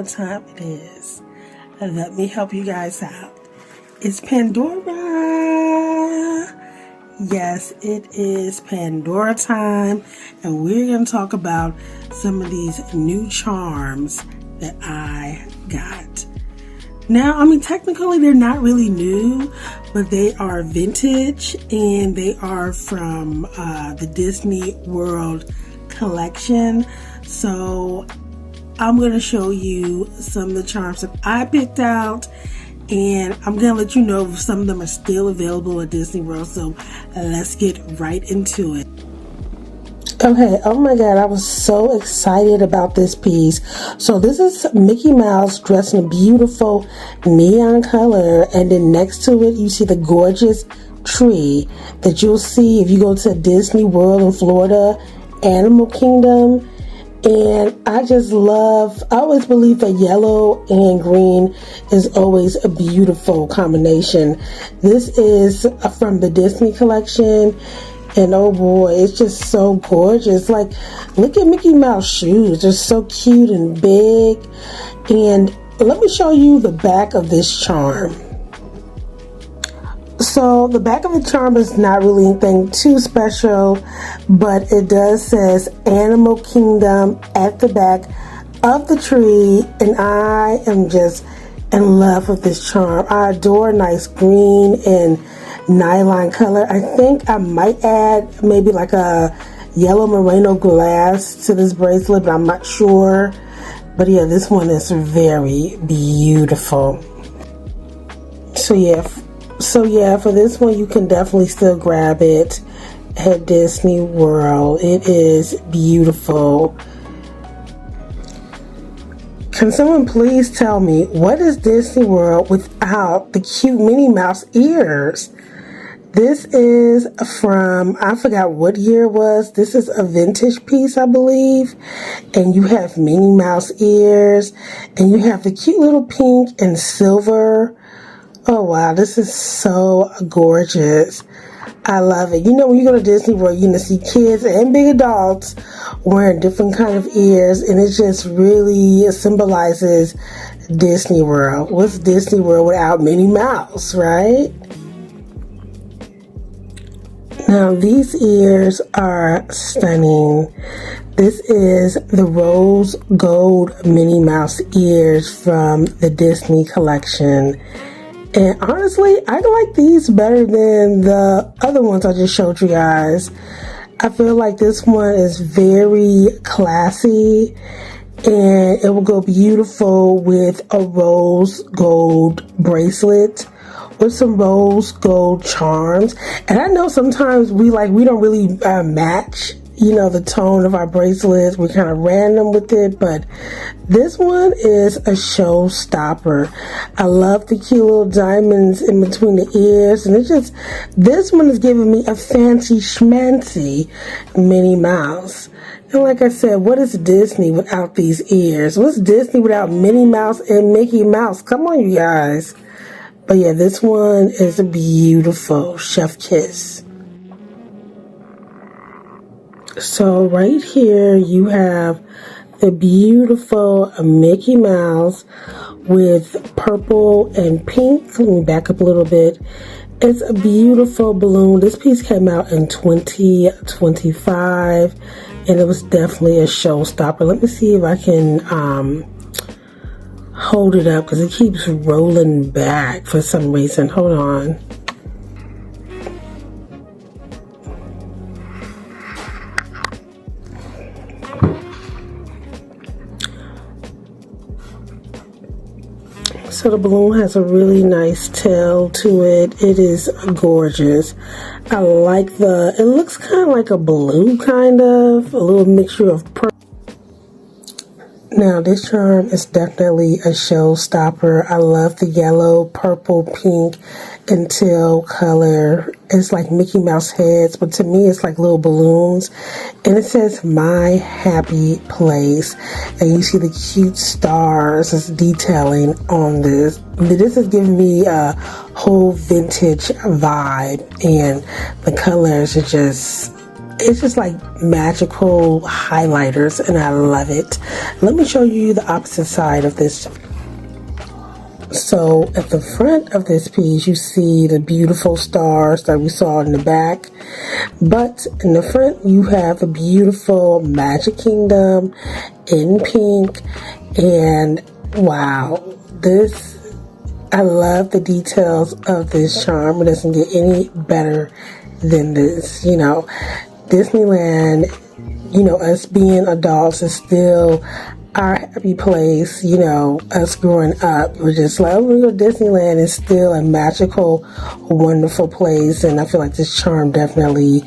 what time it is. Let me help you guys out. It's Pandora. Yes, it is Pandora time, and we're going to talk about some of these new charms that I got. Now, I mean, technically they're not really new, but they are vintage, and they are from the Disney World collection. So I'm going to show you some of the charms that I picked out, and I'm going to let you know if some of them are still available at Disney World. So let's get right into it. Okay, oh my god, I was so excited about this piece. So this is Mickey Mouse dressed in a beautiful neon color, and then next to it you see the gorgeous tree that you'll see if you go to Disney World in Florida, Animal Kingdom. And I just love, I always believe that yellow and green is always a beautiful combination. This is from the Disney collection, and oh boy, it's just so gorgeous. Like, look at Mickey Mouse shoes. They're so cute and big. And let me show you the back of this charm. So the back of the charm is not really anything too special, but it does says Animal Kingdom at the back of the tree, and I am just in love with this charm. I adore nice green and nylon color. I think I might add maybe like a yellow merino glass to this bracelet, but I'm not sure. But yeah, this one is very beautiful. So yeah, for this one, you can definitely still grab it at Disney World. It is beautiful. Can someone please tell me, what is Disney World without the cute Minnie Mouse ears? This is from, I forgot what year it was. This is a vintage piece, I believe. And you have Minnie Mouse ears, and you have the cute little pink and silver. Oh wow, this is so gorgeous. I love it. You know, when you go to Disney World, you're going to see kids and big adults wearing different kind of ears, and it just really symbolizes Disney World. What's Disney World without Minnie Mouse, right? Now, these ears are stunning. This is the rose gold Minnie Mouse ears from the Disney collection. And honestly, I like these better than the other ones I just showed you guys. I feel like this one is very classy, and it will go beautiful with a rose gold bracelet with some rose gold charms. And I know sometimes we don't really match, you know, the tone of our bracelets. We're kind of random with it, but this one is a showstopper. I love the cute little diamonds in between the ears, and this one is giving me a fancy schmancy Minnie Mouse. And like I said, what is Disney without these ears? What's Disney without Minnie Mouse and Mickey Mouse? Come on, you guys. But yeah, this one is a beautiful chef kiss. So right here you have the beautiful Mickey Mouse with purple and pink. Let me back up a little bit. It's a beautiful balloon. This piece came out in 2025, and it was definitely a showstopper. Let me see if I can hold it up, because it keeps rolling back for some reason. Hold on. So the balloon has a really nice tail to it. It is gorgeous. I like it looks kind of like a blue, kind of, a little mixture of purple. Now this charm is definitely a showstopper. I love the yellow, purple, pink, and teal color. It's like Mickey Mouse heads, but to me it's like little balloons. And it says My Happy Place. And you see the cute stars as detailing on this. This is giving me a whole vintage vibe, and the colors are just, it's just like magical highlighters, and I love it. Let me show you the opposite side of this. So at the front of this piece, you see the beautiful stars that we saw in the back. But in the front, you have a beautiful Magic Kingdom in pink. And wow, I love the details of this charm. It doesn't get any better than this. You know, Disneyland, you know, us being adults is still our happy place. You know, us growing up, we're just like, oh, Disneyland is still a magical, wonderful place. And I feel like this charm definitely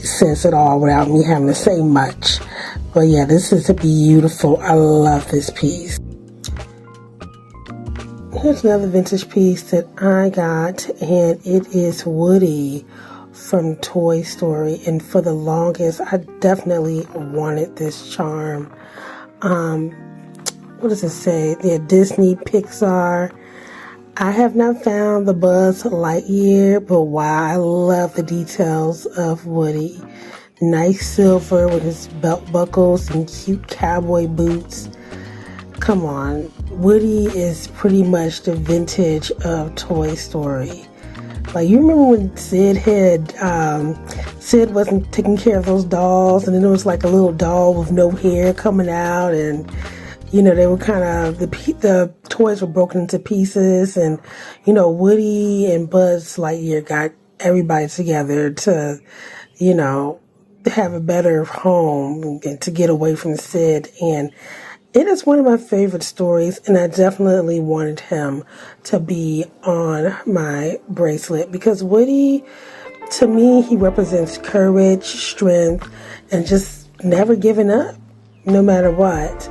says it all without me having to say much. But yeah, this is beautiful. I love this piece. Here's another vintage piece that I got, and it is Woody from Toy Story. And for the longest, I definitely wanted this charm. What does it say? Yeah, Disney, Pixar. I have not found the Buzz Lightyear, but wow, I love the details of Woody. Nice silver with his belt buckles and cute cowboy boots. Come on, Woody is pretty much the vintage of Toy Story. Like, you remember when Sid wasn't taking care of those dolls, and then there was like a little doll with no hair coming out, and you know, they were kind of, the toys were broken into pieces, and you know, Woody and Buzz Lightyear got everybody together to, you know, have a better home and to get away from Sid. And it is one of my favorite stories, and I definitely wanted him to be on my bracelet because Woody, to me, he represents courage, strength, and just never giving up, no matter what.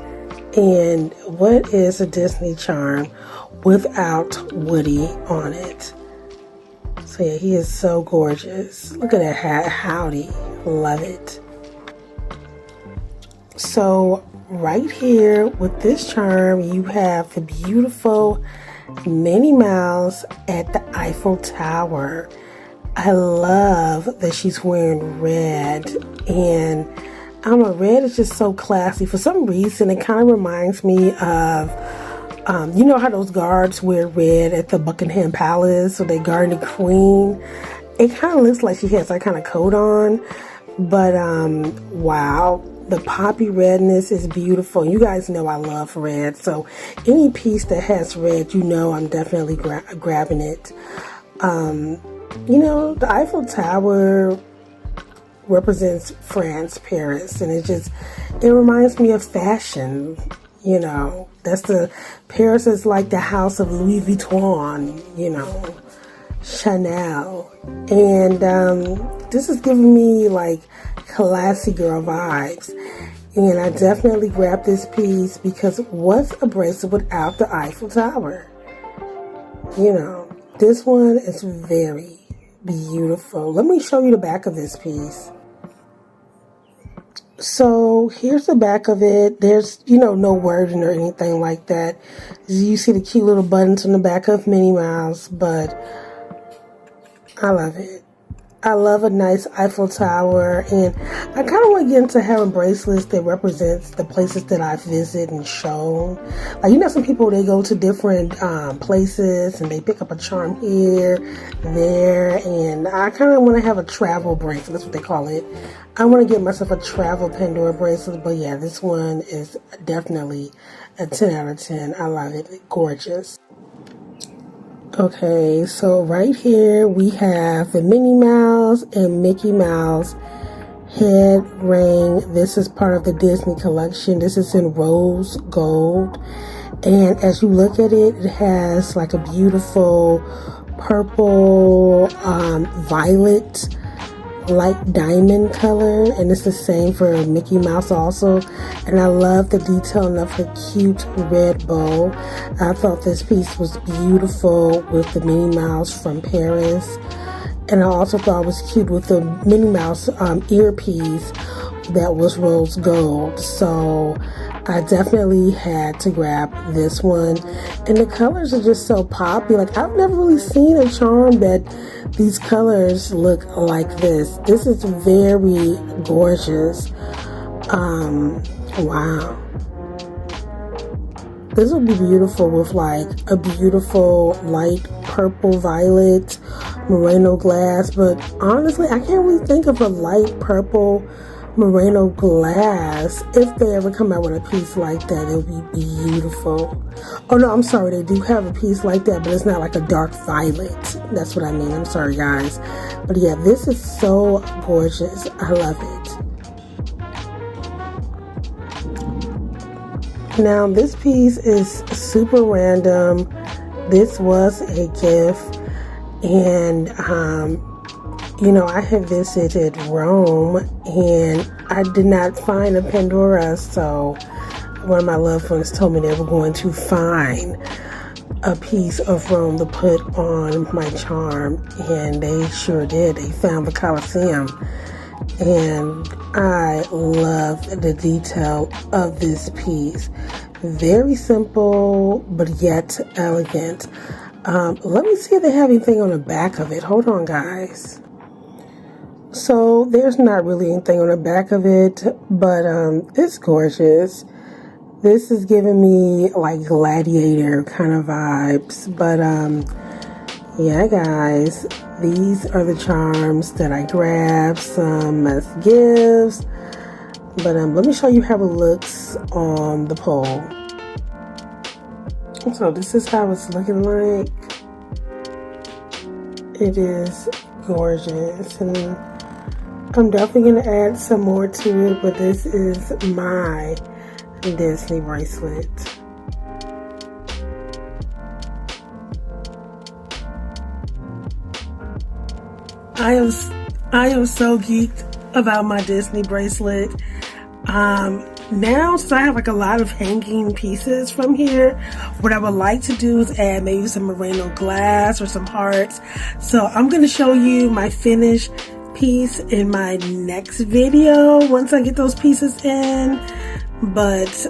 And what is a Disney charm without Woody on it? So yeah, he is so gorgeous. Look at that hat. Howdy. Love it. So right here with this charm, you have the beautiful Minnie Mouse at the Eiffel Tower. I love that she's wearing red, and red is just so classy. For some reason, it kind of reminds me of, you know how those guards wear red at the Buckingham Palace, or they guard the Queen. It kind of looks like she has that kind of coat on, but wow. The poppy redness is beautiful. You guys know I love red, so any piece that has red, you know I'm definitely grabbing it. You know, the Eiffel Tower represents France, Paris, and it reminds me of fashion. You know, Paris is like the house of Louis Vuitton, you know, Chanel, and this is giving me like classy girl vibes. And I definitely grabbed this piece because what's a bracelet without the Eiffel Tower? You know, this one is very beautiful. Let me show you the back of this piece. So here's the back of it. There's, you know, no wording or anything like that. You see the cute little buttons on the back of Minnie Mouse, but I love it. I love a nice Eiffel Tower, and I kind of want to get into having bracelets that represents the places that I visit and shown. Like, you know, some people, they go to different places and they pick up a charm here, there, and I kind of want to have a travel bracelet. That's what they call it. I want to get myself a travel Pandora bracelet, but yeah, this one is definitely a 10 out of 10. I love it. Gorgeous. Okay, so right here we have the Minnie Mouse and Mickey Mouse head ring. This is part of the Disney collection. This is in rose gold. And as you look at it, it has like a beautiful purple, violet, light diamond color, and it's the same for Mickey Mouse also. And I love the detailing of her cute red bow. I thought this piece was beautiful with the Minnie Mouse from Paris, and I also thought it was cute with the Minnie Mouse earpiece that was rose gold. So I definitely had to grab this one, and the colors are just so poppy. Like, I've never really seen a charm that these colors look like this. This is very gorgeous. Wow. This would be beautiful with like a beautiful light purple violet merino glass, but honestly I can't really think of a light purple merino glass. If they ever come out with a piece like that, it would be beautiful. Oh no, I'm sorry, they do have a piece like that, but it's not like a dark violet. That's what I mean. I'm sorry guys, but yeah, this is so gorgeous. I love it. Now this piece is super random. This was a gift, and you know, I had visited Rome and I did not find a Pandora, so one of my loved ones told me they were going to find a piece of Rome to put on my charm, and they sure did. They found the Colosseum, and I love the detail of this piece. Very simple, but yet elegant. Let me see if they have anything on the back of it. Hold on, guys. So there's not really anything on the back of it, but it's gorgeous. This is giving me like gladiator kind of vibes, but yeah guys, these are the charms that I grabbed, some as gifts, but let me show you how it looks on the pole. So this is how it's looking like. It is gorgeous, and I'm definitely going to add some more to it, but this is my Disney bracelet. I am so geeked about my Disney bracelet. Now, since I have like a lot of hanging pieces from here, what I would like to do is add maybe some merino glass or some hearts. So I'm going to show you my finished piece in my next video once I get those pieces in. But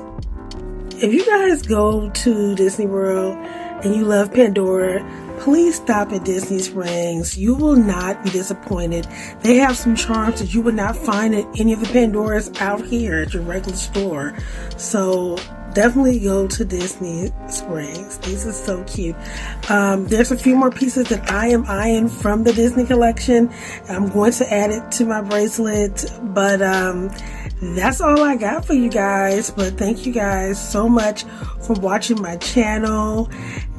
if you guys go to Disney World and you love Pandora, please stop at Disney Springs. You will not be disappointed. They have some charms that you would not find at any of the Pandoras out here at your regular store. So definitely go to Disney Springs. These are so cute. There's a few more pieces that I am eyeing from the Disney collection. I'm going to add it to my bracelet, but that's all I got for you guys. But thank you guys so much for watching my channel,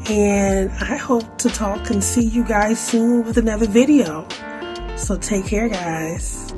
and I hope to talk and see you guys soon with another video. So take care, guys.